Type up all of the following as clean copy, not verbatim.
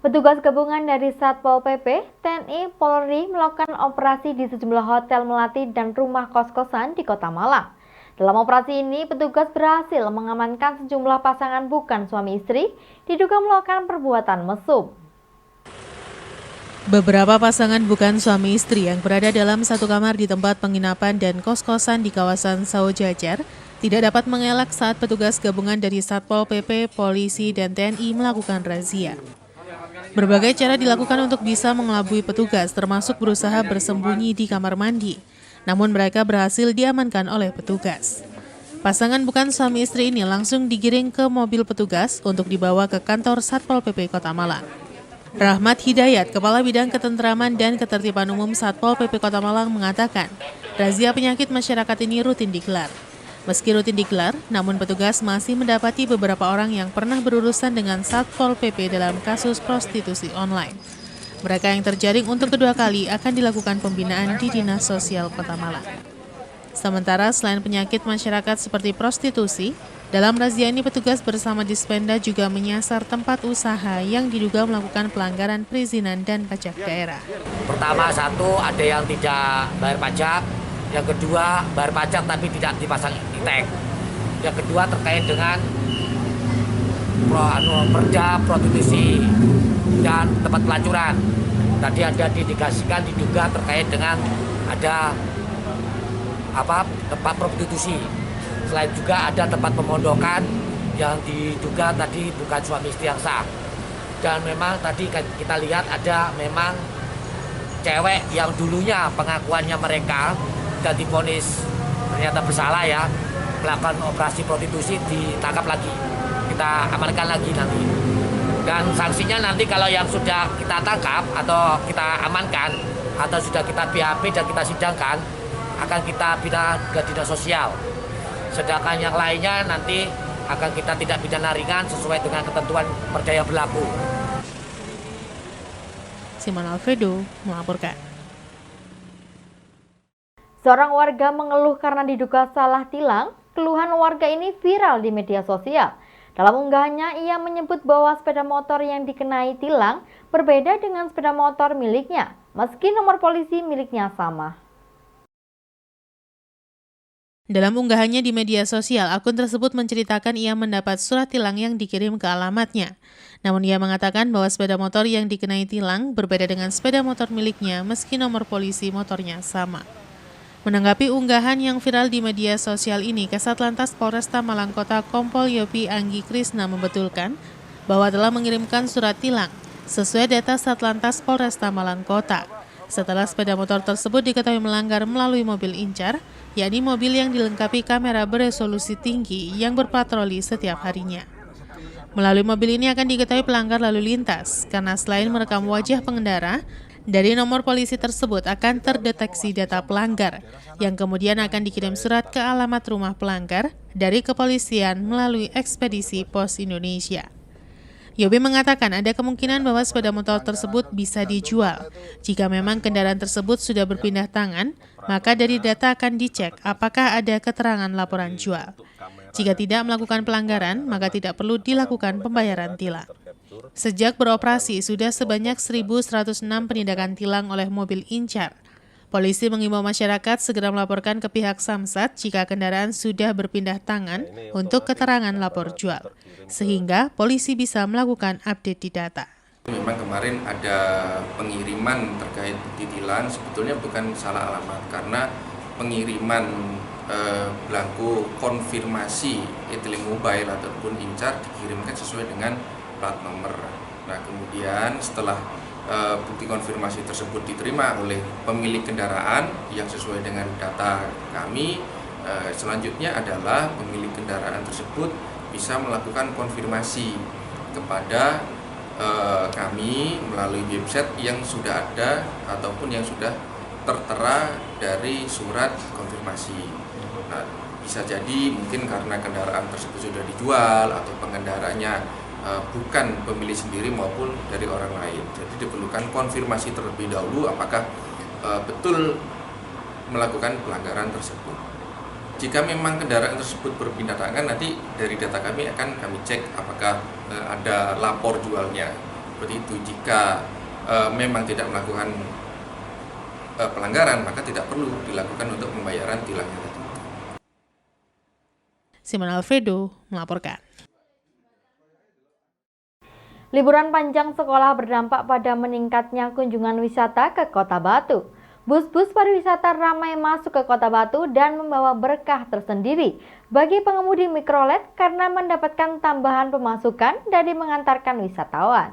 Petugas gabungan dari Satpol PP, TNI, Polri melakukan operasi di sejumlah hotel melati dan rumah kos-kosan di Kota Malang. Dalam operasi ini, petugas berhasil mengamankan sejumlah pasangan bukan suami istri diduga melakukan perbuatan mesum. Beberapa pasangan bukan suami istri yang berada dalam satu kamar di tempat penginapan dan kos-kosan di kawasan Sawojajar tidak dapat mengelak saat petugas gabungan dari Satpol PP, Polisi, dan TNI melakukan razia. Berbagai cara dilakukan untuk bisa mengelabui petugas, termasuk berusaha bersembunyi di kamar mandi. Namun mereka berhasil diamankan oleh petugas. Pasangan bukan suami istri ini langsung digiring ke mobil petugas untuk dibawa ke kantor Satpol PP Kota Malang. Rahmat Hidayat, Kepala Bidang Ketentraman dan Ketertiban Umum Satpol PP Kota Malang mengatakan, razia penyakit masyarakat ini rutin digelar. Meski rutin digelar, namun petugas masih mendapati beberapa orang yang pernah berurusan dengan Satpol PP dalam kasus prostitusi online. Mereka yang terjaring untuk kedua kali akan dilakukan pembinaan di Dinas Sosial Kota Malang. Sementara selain penyakit masyarakat seperti prostitusi, dalam razia ini petugas bersama Dispenda juga menyasar tempat usaha yang diduga melakukan pelanggaran perizinan dan pajak daerah. Pertama, satu ada yang tidak bayar pajak. Yang kedua, bayar pajak tapi tidak dipasang e-tag. Yang kedua terkait dengan perda prostitusi dan tempat pelacuran. Tadi ada diindikasikan diduga terkait dengan ada tempat prostitusi. Selain juga ada tempat pemondokan yang diduga tadi bukan suami istri yang sah. Dan memang tadi kita lihat ada memang cewek yang dulunya pengakuannya mereka dan divonis ternyata bersalah ya, melakukan operasi prostitusi, ditangkap lagi, kita amankan lagi nanti. Dan sanksinya nanti kalau yang sudah kita tangkap atau kita amankan atau sudah kita BAP dan kita sidangkan akan kita pidana ke dinas sosial. Sedangkan yang lainnya nanti akan kita tidak pidana ringan sesuai dengan ketentuan perda yang berlaku. Simon Alfredo melaporkan. Seorang warga mengeluh karena diduga salah tilang. Keluhan warga ini viral di media sosial. Dalam unggahannya, ia menyebut bahwa sepeda motor yang dikenai tilang berbeda dengan sepeda motor miliknya, meski nomor polisi miliknya sama. Dalam unggahannya di media sosial, akun tersebut menceritakan ia mendapat surat tilang yang dikirim ke alamatnya. Namun ia mengatakan bahwa sepeda motor yang dikenai tilang berbeda dengan sepeda motor miliknya, meski nomor polisi motornya sama. Menanggapi unggahan yang viral di media sosial ini, Kasatlantas Polresta Malang Kota Kompol Yopi Anggi Krisna membetulkan bahwa telah mengirimkan surat tilang sesuai data Satlantas Polresta Malang Kota. Setelah sepeda motor tersebut diketahui melanggar melalui mobil incar, yakni mobil yang dilengkapi kamera beresolusi tinggi yang berpatroli setiap harinya. Melalui mobil ini akan diketahui pelanggar lalu lintas, karena selain merekam wajah pengendara, dari nomor polisi tersebut akan terdeteksi data pelanggar, yang kemudian akan dikirim surat ke alamat rumah pelanggar dari kepolisian melalui ekspedisi Pos Indonesia. Yobi mengatakan ada kemungkinan bahwa sepeda motor tersebut bisa dijual. Jika memang kendaraan tersebut sudah berpindah tangan, maka dari data akan dicek apakah ada keterangan laporan jual. Jika tidak melakukan pelanggaran, maka tidak perlu dilakukan pembayaran tilang. Sejak beroperasi, sudah sebanyak 1.106 penindakan tilang oleh mobil incar. Polisi mengimbau masyarakat segera melaporkan ke pihak Samsat jika kendaraan sudah berpindah tangan untuk keterangan lapor jual, sehingga polisi bisa melakukan update di data. Memang kemarin ada pengiriman terkait bukti tilang, sebetulnya bukan salah alamat, karena pengiriman belangko konfirmasi e-tilang mobile ataupun incar dikirimkan sesuai dengan plat nomor. Nah, kemudian setelah bukti konfirmasi tersebut diterima oleh pemilik kendaraan yang sesuai dengan data kami, selanjutnya adalah pemilik kendaraan tersebut bisa melakukan konfirmasi kepada kami melalui website yang sudah ada ataupun yang sudah tertera dari surat konfirmasi. Nah, bisa jadi mungkin karena kendaraan tersebut sudah dijual atau pengendaranya bukan pemilik sendiri maupun dari orang lain. Jadi diperlukan konfirmasi terlebih dahulu apakah betul melakukan pelanggaran tersebut. Jika memang kendaraan tersebut berpindah tangan, nanti dari data kami akan kami cek apakah ada lapor jualnya. Seperti itu, jika memang tidak melakukan pelanggaran, maka tidak perlu dilakukan untuk pembayaran tilangnya tadi. Simon Alfredo melaporkan. Liburan panjang sekolah berdampak pada meningkatnya kunjungan wisata ke Kota Batu. Bus-bus pariwisata ramai masuk ke Kota Batu dan membawa berkah tersendiri bagi pengemudi mikrolet karena mendapatkan tambahan pemasukan dari mengantarkan wisatawan.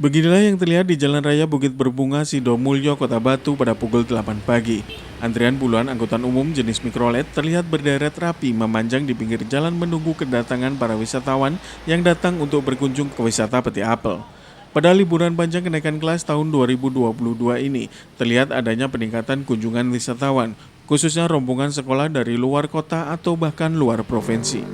Beginilah yang terlihat di Jalan Raya Bukit Berbunga Sidomulyo, Kota Batu pada pukul 8 pagi. Antrian puluhan angkutan umum jenis mikrolet terlihat berderet rapi memanjang di pinggir jalan menunggu kedatangan para wisatawan yang datang untuk berkunjung ke wisata Peti Apel. Pada liburan panjang kenaikan kelas tahun 2022 ini, terlihat adanya peningkatan kunjungan wisatawan, khususnya rombongan sekolah dari luar kota atau bahkan luar provinsi.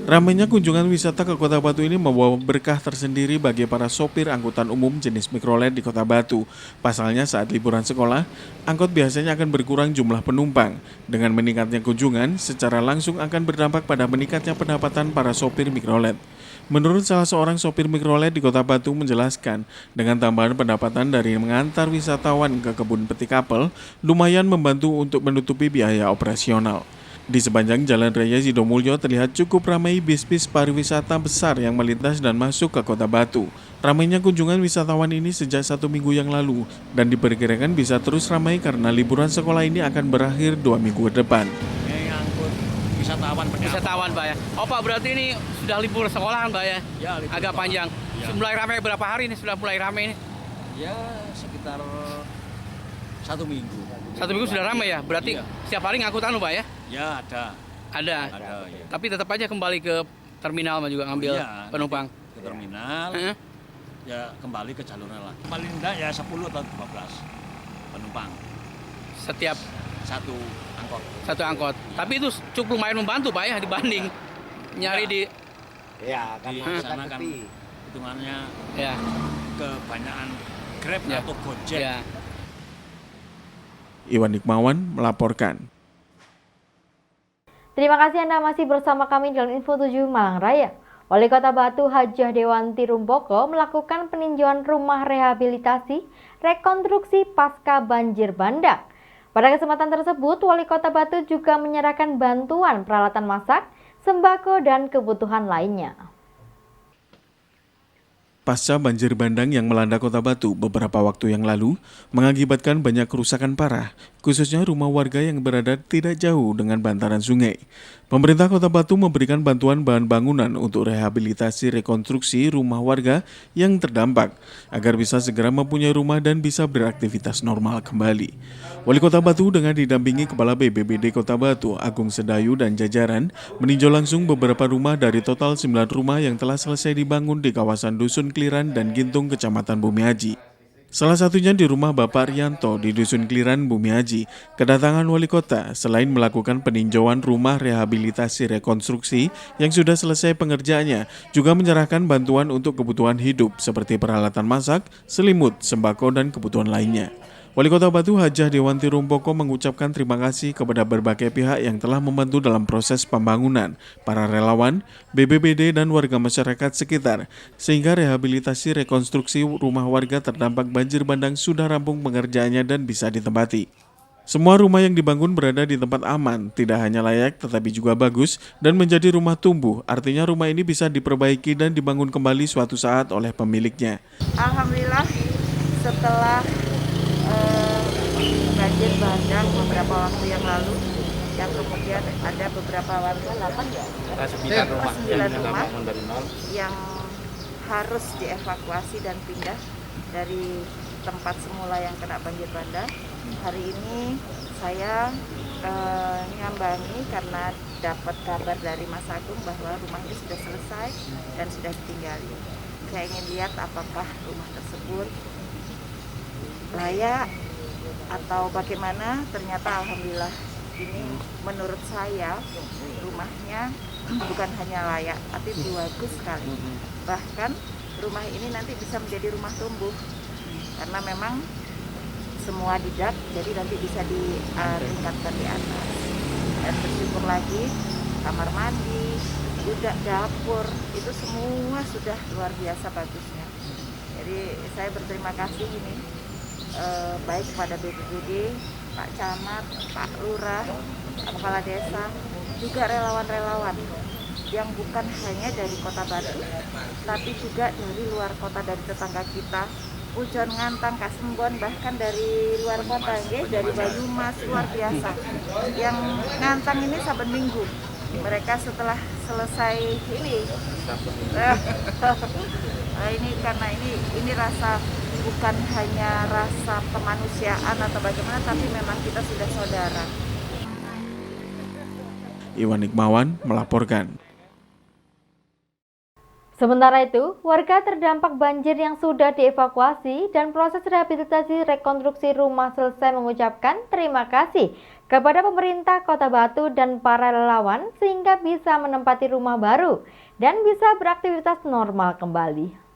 Ramainya kunjungan wisata ke Kota Batu ini membawa berkah tersendiri bagi para sopir angkutan umum jenis mikrolet di Kota Batu. Pasalnya saat liburan sekolah, angkot biasanya akan berkurang jumlah penumpang. Dengan meningkatnya kunjungan, secara langsung akan berdampak pada meningkatnya pendapatan para sopir mikrolet. Menurut salah seorang sopir mikrolet di Kota Batu menjelaskan, dengan tambahan pendapatan dari mengantar wisatawan ke kebun petik apel, lumayan membantu untuk menutupi biaya operasional. Di sepanjang Jalan Raya Sidomulyo terlihat cukup ramai bis-bis pariwisata besar yang melintas dan masuk ke Kota Batu. Ramainya kunjungan wisatawan ini sejak 1 minggu yang lalu dan diperkirakan bisa terus ramai karena liburan sekolah ini akan berakhir 2 minggu ke depan. Ini angkut wisatawan Pak ya. Oh Pak, berarti ini sudah libur sekolah Pak ya? Ya, libur agak sekolah. panjang. Ya. Mulai ramai berapa hari ini? Sudah mulai ramai ini? Ya sekitar 1 minggu. 1 minggu sudah ramai ya? Berarti Iya. setiap hari ngangkutan Pak ya? Ya ada. Ada. Ya. Tapi tetap aja kembali ke terminal juga ngambil Iya, penumpang. Ke terminal. Heeh. Ya kembali ke jalurnya lagi. Paling enggak ya 10 atau 12 penumpang Setiap satu angkot. satu angkot. Tapi itu cukup lumayan membantu Pak ya dibanding nyari di Ya, Di sana kan hitungannya ya. kebanyakan Grab Ya. atau Gojek. Ya. Iwan Nikmawan melaporkan. Terima kasih Anda masih bersama kami dalam Info 7 Malang Raya. Wali Kota Batu Hajah Dewanti Rumpoko melakukan peninjauan rumah rehabilitasi rekonstruksi pasca banjir bandang. Pada kesempatan tersebut, Wali Kota Batu juga menyerahkan bantuan peralatan masak, sembako, dan kebutuhan lainnya. Pasca banjir bandang yang melanda Kota Batu beberapa waktu yang lalu mengakibatkan banyak kerusakan parah, khususnya rumah warga yang berada tidak jauh dengan bantaran sungai. Pemerintah Kota Batu memberikan bantuan bahan bangunan untuk rehabilitasi rekonstruksi rumah warga yang terdampak agar bisa segera mempunyai rumah dan bisa beraktivitas normal kembali. Wali Kota Batu dengan didampingi Kepala BPBD Kota Batu, Agung Sedayu dan jajaran meninjau langsung beberapa rumah dari total 9 rumah yang telah selesai dibangun di kawasan Dusun Kliran dan Gintung, Kecamatan Bumi Aji. Salah satunya di rumah Bapak Rianto di Dusun Kliran, Bumi Aji. Kedatangan Wali Kota selain melakukan peninjauan rumah rehabilitasi rekonstruksi yang sudah selesai pengerjaannya, juga menyerahkan bantuan untuk kebutuhan hidup seperti peralatan masak, selimut, sembako, dan kebutuhan lainnya. Wali Kota Batu Hajah Dewanti Rumpoko mengucapkan terima kasih kepada berbagai pihak yang telah membantu dalam proses pembangunan, para relawan, BPBD, dan warga masyarakat sekitar, sehingga rehabilitasi rekonstruksi rumah warga terdampak banjir bandang sudah rampung pengerjaannya dan bisa ditempati. Semua rumah yang dibangun berada di tempat aman, tidak hanya layak tetapi juga bagus dan menjadi rumah tumbuh, artinya rumah ini bisa diperbaiki dan dibangun kembali suatu saat oleh pemiliknya. Alhamdulillah setelah banjir bandang beberapa waktu yang lalu, yang kemudian ada beberapa warga 9 rumah yang harus dievakuasi dan pindah dari tempat semula yang kena banjir bandang. Hari ini saya nyambangi karena dapat kabar dari Mas Agung bahwa rumah ini sudah selesai dan sudah ditinggali. Saya ingin lihat apakah rumah tersebut layak atau bagaimana. Ternyata alhamdulillah ini menurut saya rumahnya bukan hanya layak tapi bagus sekali. Bahkan rumah ini nanti bisa menjadi rumah tumbuh karena memang semua didak, jadi nanti bisa ditingkatkan di atas. Dan bersyukur lagi kamar mandi, udah dapur, itu semua sudah luar biasa bagusnya. Jadi saya berterima kasih ini baik kepada BPBD, Pak Camat, Pak Lurah, Kepala Desa, juga relawan-relawan yang bukan hanya dari Kota Batu, tapi juga dari luar kota, dari tetangga kita, Pujon, Ngantang, Kasembon, bahkan dari luar kota, dari Banyumas, luar biasa. Yang Ngantang ini saben minggu, mereka setelah selesai ini, ini karena ini rasa bukan hanya rasa kemanusiaan atau bagaimana, tapi memang kita sudah saudara. Iwan Hikmawan melaporkan. Sementara itu, warga terdampak banjir yang sudah dievakuasi dan proses rehabilitasi rekonstruksi rumah selesai mengucapkan terima kasih kepada pemerintah Kota Batu dan para relawan sehingga bisa menempati rumah baru dan bisa beraktivitas normal kembali.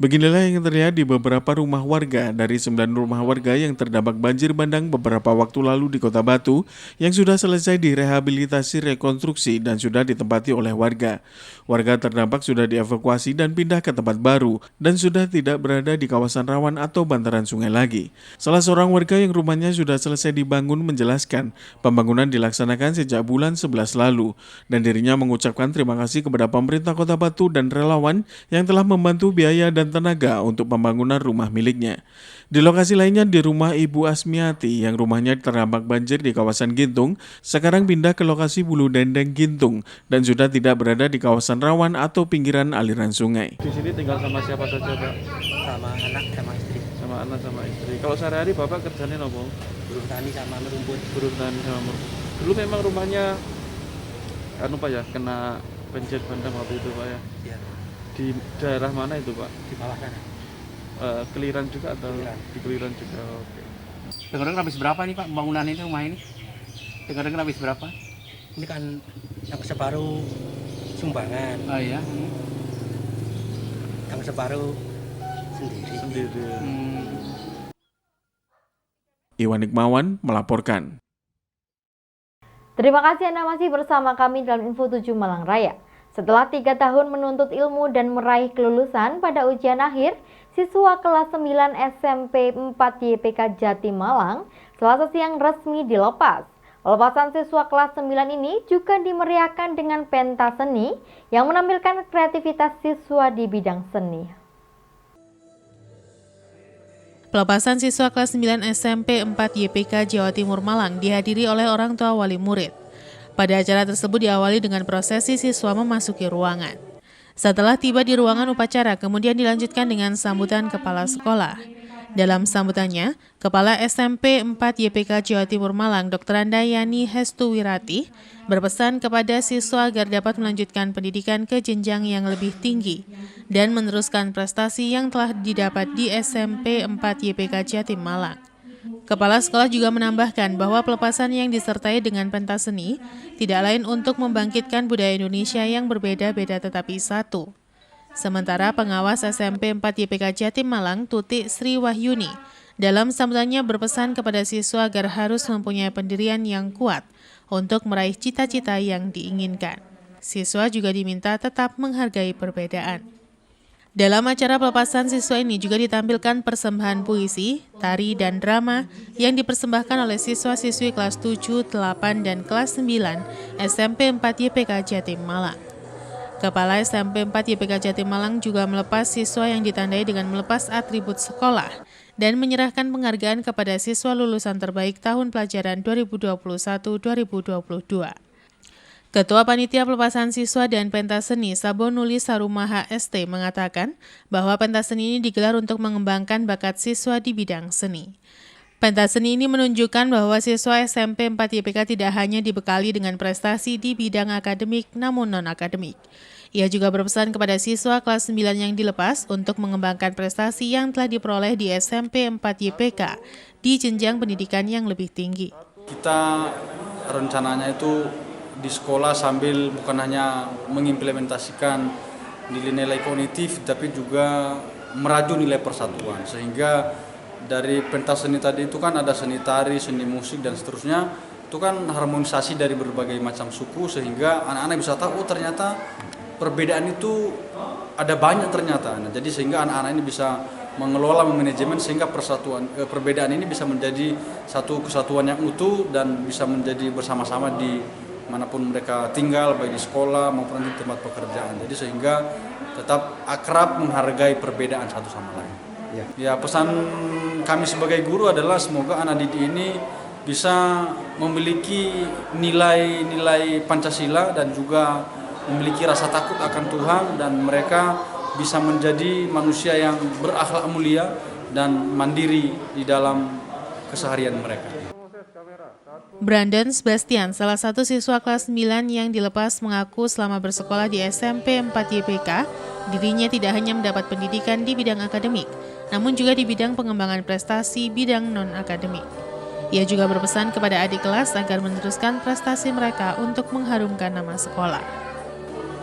Beginilah yang terlihat di beberapa rumah warga dari 9 rumah warga yang terdampak banjir bandang beberapa waktu lalu di Kota Batu yang sudah selesai direhabilitasi rekonstruksi dan sudah ditempati oleh warga. Warga terdampak sudah dievakuasi dan pindah ke tempat baru dan sudah tidak berada di kawasan rawan atau bantaran sungai lagi. Salah seorang warga yang rumahnya sudah selesai dibangun menjelaskan pembangunan dilaksanakan sejak bulan 11 lalu dan dirinya mengucapkan terima kasih kepada pemerintah Kota Batu dan relawan yang telah membantu biaya dan tenaga untuk pembangunan rumah miliknya. Di lokasi lainnya di rumah Ibu Asmiati yang rumahnya terdampak banjir di kawasan Gintung, sekarang pindah ke lokasi Bulu Dendeng Gintung dan sudah tidak berada di kawasan rawan atau pinggiran aliran sungai. Di sini tinggal sama siapa saja, Pak? Sama anak, sama istri. Sama anak, sama istri. Kalau sehari-hari Bapak kerjanya apa? Buruh tani sama merumput. Buruh tani sama merumput. Dulu memang rumahnya Pak ya, kena banjir bandang waktu itu, Pak ya? Iya. Di daerah mana itu, Pak? Di bawah sana. Keliran juga atau Keliran. di Keliran juga? Oke. Dengar-dengar habis berapa nih Pak pembangunan ini, rumah ini? Dengar-dengar habis berapa? Ini kan yang separuh sumbangan, Oh iya. yang separuh sendiri. Sendiri. Iwan Hikmawan melaporkan. Terima kasih Anda masih bersama kami dalam Info 7 Malang Raya. Setelah 3 tahun menuntut ilmu dan meraih kelulusan pada ujian akhir, siswa kelas 9 SMP 4 YPK Jatim Malang Selasa siang resmi dilepas. Pelepasan siswa kelas 9 ini juga dimeriahkan dengan pentas seni yang menampilkan kreativitas siswa di bidang seni. Pelepasan siswa kelas 9 SMP 4 YPK Jawa Timur Malang dihadiri oleh orang tua wali murid. Pada acara tersebut diawali dengan prosesi siswa memasuki ruangan. Setelah tiba di ruangan upacara, kemudian dilanjutkan dengan sambutan kepala sekolah. Dalam sambutannya, Kepala SMP 4 YPK Jawa Timur Malang, Dr. Andayani Hestuwirati, berpesan kepada siswa agar dapat melanjutkan pendidikan ke jenjang yang lebih tinggi dan meneruskan prestasi yang telah didapat di SMP 4 YPK Jatim Malang. Kepala sekolah juga menambahkan bahwa pelepasan yang disertai dengan pentas seni tidak lain untuk membangkitkan budaya Indonesia yang berbeda-beda tetapi satu. Sementara pengawas SMP 4 YPK Jatim Malang, Tuti Sri Wahyuni, dalam sambutannya berpesan kepada siswa agar harus mempunyai pendirian yang kuat untuk meraih cita-cita yang diinginkan. Siswa juga diminta tetap menghargai perbedaan. Dalam acara pelepasan siswa ini juga ditampilkan persembahan puisi, tari, dan drama yang dipersembahkan oleh siswa-siswi kelas 7, 8, dan kelas 9 SMP 4 YPK Jatim Malang. Kepala SMP 4 YPK Jatim Malang juga melepas siswa yang ditandai dengan melepas atribut sekolah dan menyerahkan penghargaan kepada siswa lulusan terbaik tahun pelajaran 2021-2022. Ketua Panitia Pelepasan Siswa dan Pentas Seni Sabonuli Sarumaha ST mengatakan bahwa pentas seni ini digelar untuk mengembangkan bakat siswa di bidang seni. Pentas seni ini menunjukkan bahwa siswa SMP 4 YPK tidak hanya dibekali dengan prestasi di bidang akademik namun non-akademik. Ia juga berpesan kepada siswa kelas 9 yang dilepas untuk mengembangkan prestasi yang telah diperoleh di SMP 4 YPK di jenjang pendidikan yang lebih tinggi. Kita rencananya itu di sekolah sambil bukan hanya mengimplementasikan nilai-nilai kognitif tapi juga meraju nilai persatuan, sehingga dari pentas seni tadi itu kan ada seni tari, seni musik dan seterusnya, itu kan harmonisasi dari berbagai macam suku sehingga anak-anak bisa tahu ternyata perbedaan itu ada banyak ternyata. Nah, jadi sehingga anak-anak ini bisa mengelola manajemen sehingga perbedaan ini bisa menjadi satu kesatuan yang utuh dan bisa menjadi bersama-sama di manapun mereka tinggal, baik di sekolah maupun di tempat pekerjaan. Jadi sehingga tetap akrab menghargai perbedaan satu sama lain. Ya, pesan kami sebagai guru adalah semoga anak didik ini bisa memiliki nilai-nilai Pancasila dan juga memiliki rasa takut akan Tuhan dan mereka bisa menjadi manusia yang berakhlak mulia dan mandiri di dalam keseharian mereka. Brandon Sebastian, salah satu siswa kelas 9 yang dilepas, mengaku selama bersekolah di SMP 4 YPK, dirinya tidak hanya mendapat pendidikan di bidang akademik, namun juga di bidang pengembangan prestasi bidang non-akademik. Ia juga berpesan kepada adik kelas agar meneruskan prestasi mereka untuk mengharumkan nama sekolah.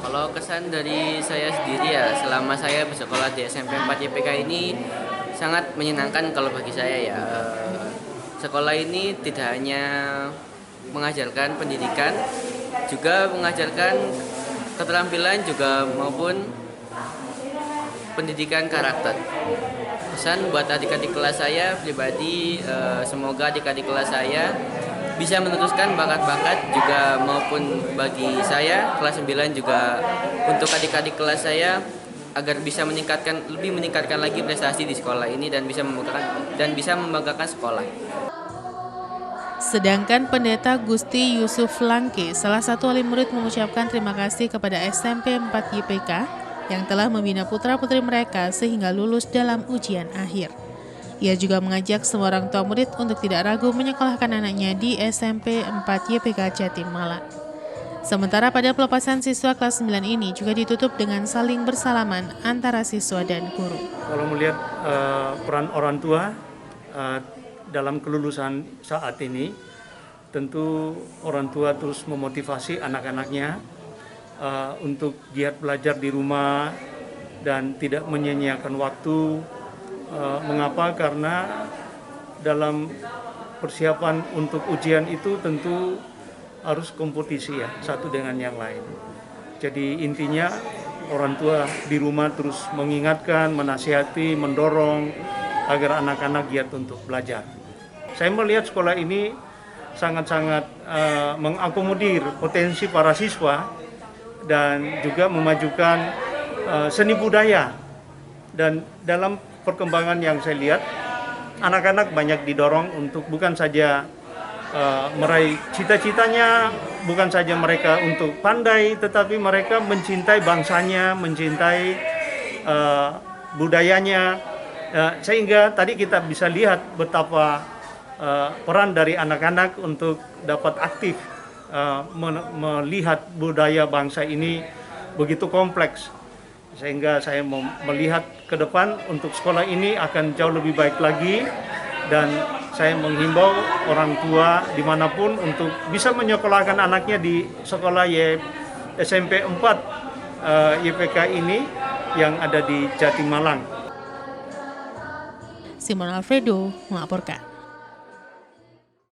Kalau kesan dari saya sendiri ya, selama saya bersekolah di SMP 4 YPK ini sangat menyenangkan kalau bagi saya ya. Sekolah ini tidak hanya mengajarkan pendidikan, juga mengajarkan keterampilan juga maupun pendidikan karakter. Pesan buat adik-adik kelas saya pribadi, semoga adik-adik kelas saya bisa meneruskan bakat-bakat juga maupun bagi saya kelas 9 juga untuk adik-adik kelas saya agar bisa lebih meningkatkan lagi prestasi di sekolah ini dan bisa membanggakan sekolah. Sedangkan Pendeta Gusti Yusuf Langke, salah satu wali murid, mengucapkan terima kasih kepada SMP 4 YPK yang telah membina putra-putri mereka sehingga lulus dalam ujian akhir. Ia juga mengajak semua orang tua murid untuk tidak ragu menyekolahkan anaknya di SMP 4 YPK Jatim Malang. Sementara pada pelepasan siswa kelas 9 ini juga ditutup dengan saling bersalaman antara siswa dan guru. Kalau melihat peran orang tua dalam kelulusan saat ini, tentu orang tua terus memotivasi anak-anaknya untuk giat belajar di rumah dan tidak menyia-nyiakan waktu. Mengapa? Karena dalam persiapan untuk ujian itu tentu harus kompetisi ya, satu dengan yang lain. Jadi intinya orang tua di rumah terus mengingatkan, menasihati, mendorong agar anak-anak giat untuk belajar. Saya melihat sekolah ini sangat-sangat mengakomodir potensi para siswa dan juga memajukan seni budaya. Dan dalam perkembangan yang saya lihat, anak-anak banyak didorong untuk bukan saja meraih cita-citanya, bukan saja mereka untuk pandai, tetapi mereka mencintai bangsanya, mencintai budayanya, sehingga tadi kita bisa lihat betapa peran dari anak-anak untuk dapat aktif melihat budaya bangsa ini begitu kompleks. Sehingga saya melihat ke depan untuk sekolah ini akan jauh lebih baik lagi, dan saya menghimbau orang tua dimanapun untuk bisa menyekolahkan anaknya di sekolah SMP 4 YPK ini yang ada di Jatim Malang. Simon Alfredo melaporkan.